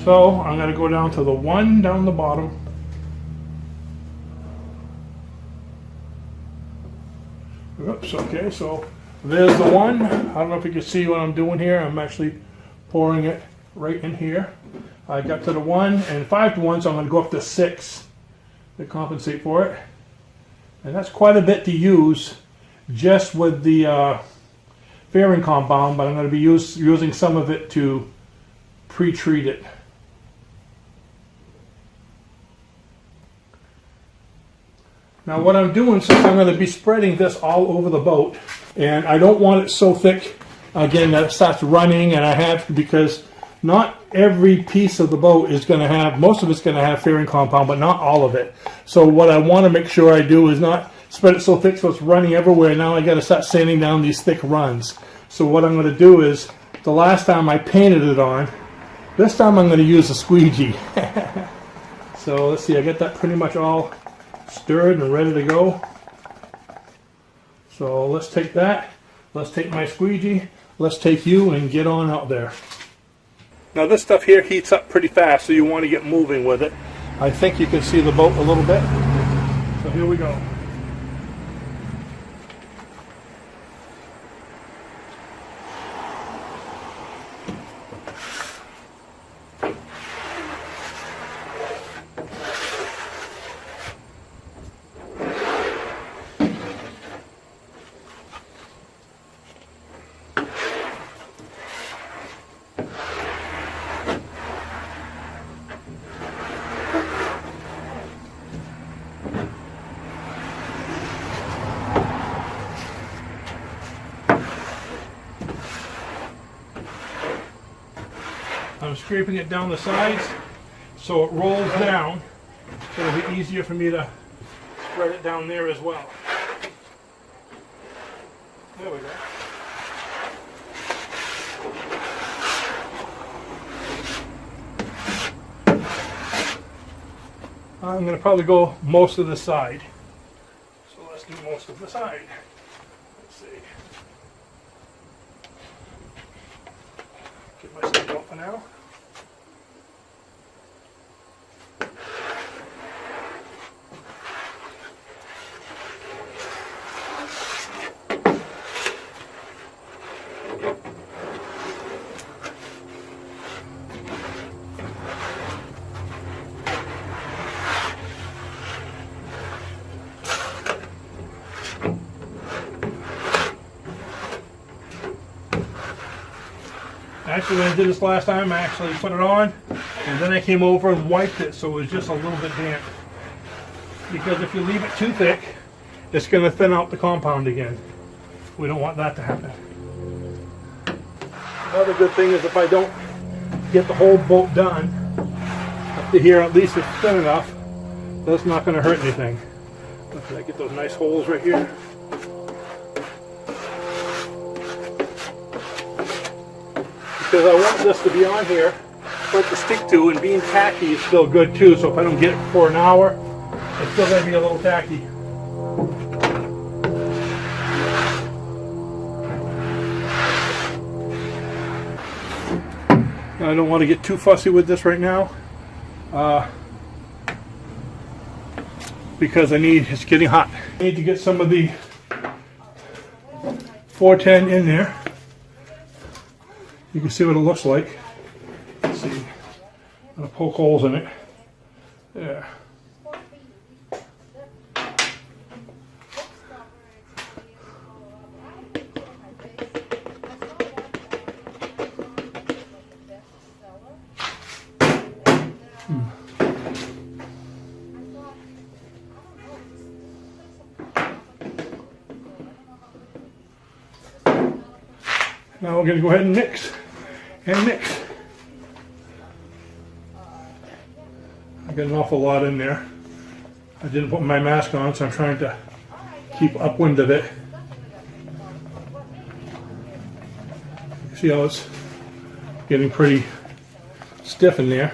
So I'm going to go down to the 1 down the bottom. Oops, okay, so there's the 1. I don't know if you can see what I'm doing here. I'm actually pouring it right in here. I got to the 1 and 5 to 1, so I'm going to go up to 6 to compensate for it. And that's quite a bit to use just with the fairing compound, but I'm going to be using some of it to pre-treat it. Now what I'm doing, since I'm going to be spreading this all over the boat, and I don't want it so thick, again, that it starts running, and I have to, because not every piece of the boat is going to have, most of it's going to have fairing compound, but not all of it. So what I want to make sure I do is not spread it so thick so it's running everywhere. Now I got to start sanding down these thick runs. So what I'm going to do is, the last time I painted it on, this time I'm going to use a squeegee. So let's see, I got that pretty much all stirred and ready to go. So let's take that, let's take my squeegee, let's take you and get on out there. Now this stuff here heats up pretty fast, so you want to get moving with it. I think you can see the boat a little bit. So here we go. I'm scraping it down the sides so it rolls down, so it'll be easier for me to spread it down there as well. There we go. I'm going to probably go most of the side. So let's do most of the side. Let's see. Get myself out for now. Actually, when I did this last time, I actually put it on, and then I came over and wiped it, so it was just a little bit damp. Because if you leave it too thick, it's going to thin out the compound again. We don't want that to happen. Another good thing is if I don't get the whole boat done, up to here at least it's thin enough, that's not going to hurt anything. Let's get those nice holes right here. Because I want this to be on here for it to stick to, and being tacky is still good too, so if I don't get it for an hour, it's still going to be a little tacky. I don't want to get too fussy with this right now, because it's getting hot. I need to get some of the 410 in there. You can see what it looks like. Let's see. I'm going to poke holes in it. There. Now we're going to go ahead and mix. And mix. I got an awful lot in there. I didn't put my mask on, so I'm trying to keep upwind of it. You see how it's getting pretty stiff in there.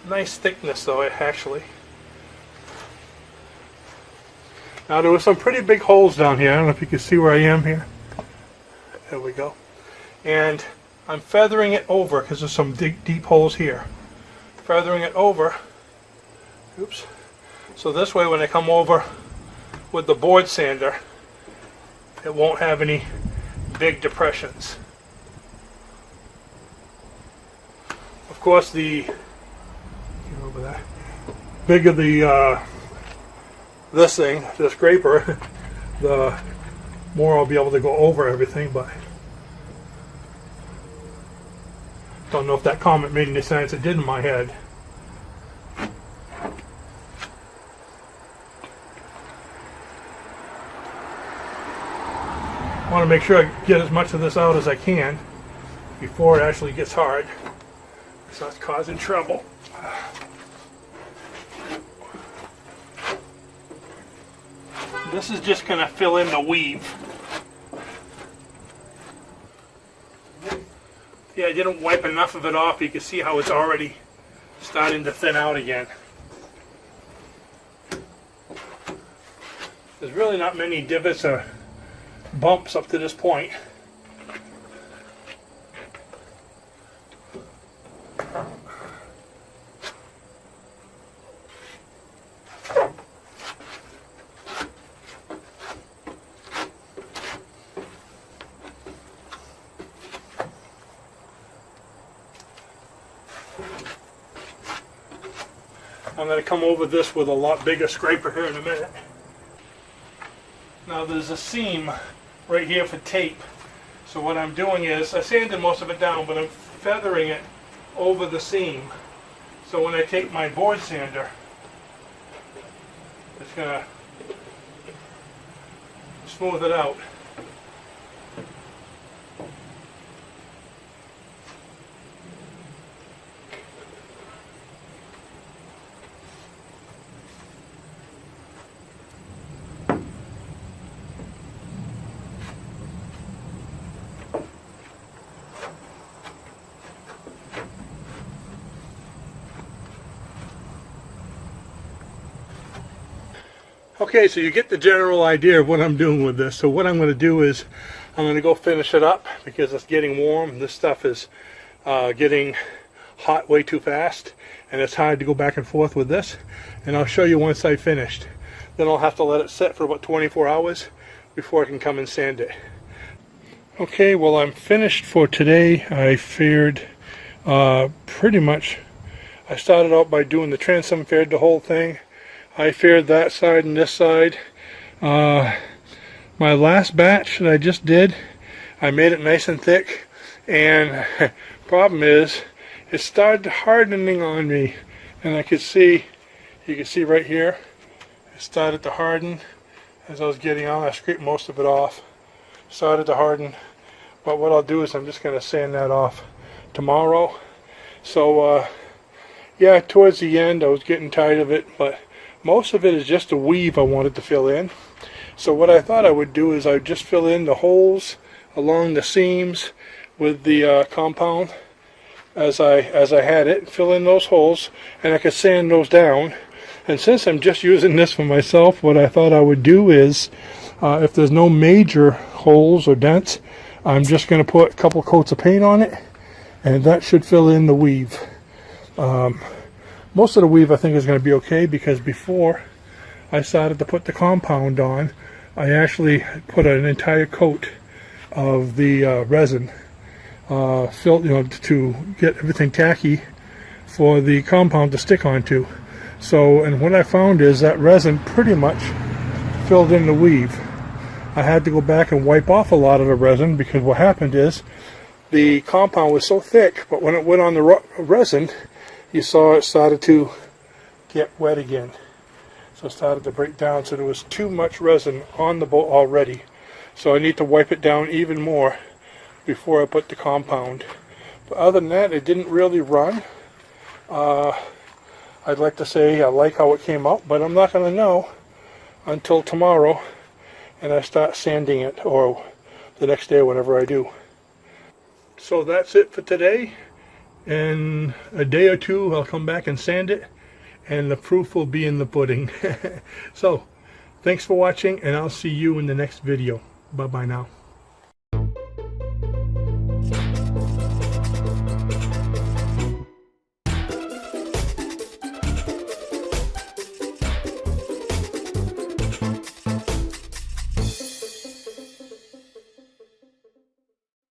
Nice thickness though, actually. Now there were some pretty big holes down here. I don't know if you can see where I am here. There we go. And I'm feathering it over because there's some deep holes here. Feathering it over. Oops. So this way when I come over with the board sander, it won't have any big depressions. Of course, the over there, bigger the this thing, the scraper, the more I'll be able to go over everything. But don't know if that comment made any sense. It did in my head. I want to make sure I get as much of this out as I can before it actually gets hard. So it's causing trouble. This is just going to fill in the weave. Yeah, I didn't wipe enough of it off. You can see how it's already starting to thin out again. There's really not many divots or bumps up to this point. I'm going to come over this with a lot bigger scraper here in a minute. Now there's a seam right here for tape. So what I'm doing is, I sanded most of it down, but I'm feathering it over the seam. So when I take my board sander, it's going to smooth it out. Okay, so you get the general idea of what I'm doing with this. So what I'm going to do is I'm going to go finish it up because it's getting warm. This stuff is getting hot way too fast, and it's hard to go back and forth with this. And I'll show you once I finished. Then I'll have to let it sit for about 24 hours before I can come and sand it. Okay, well, I'm finished for today. I faired pretty much. I started out by doing the transom, faired the whole thing. I faired that side and this side. My last batch that I just did, I made it nice and thick, and problem is it started hardening on me, and I could see, you can see right here, it started to harden as I was getting on. I scraped most of it off, started to harden, but what I'll do is I'm just going to sand that off tomorrow. So yeah, towards the end I was getting tired of it, but most of it is just a weave I wanted to fill in. So what I thought I would do is I would just fill in the holes along the seams with the compound as I had it, fill in those holes, and I could sand those down. And since I'm just using this for myself, what I thought I would do is if there's no major holes or dents, I'm just going to put a couple coats of paint on it, and that should fill in the weave. Most of the weave I think is going to be okay, because before I started to put the compound on, I actually put an entire coat of the resin, filled, to get everything tacky for the compound to stick onto. So, and what I found is that resin pretty much filled in the weave. I had to go back and wipe off a lot of the resin, because what happened is the compound was so thick, but when it went on the resin, you saw it started to get wet again. So it started to break down, so there was too much resin on the boat already. So I need to wipe it down even more before I put the compound. But other than that, it didn't really run. I'd like to say I like how it came out, but I'm not going to know until tomorrow and I start sanding it, or the next day, whenever I do. So that's it for today. In a day or two I'll come back and sand it, and the proof will be in the pudding. So Thanks for watching, and I'll see you in the next video. Bye-bye now.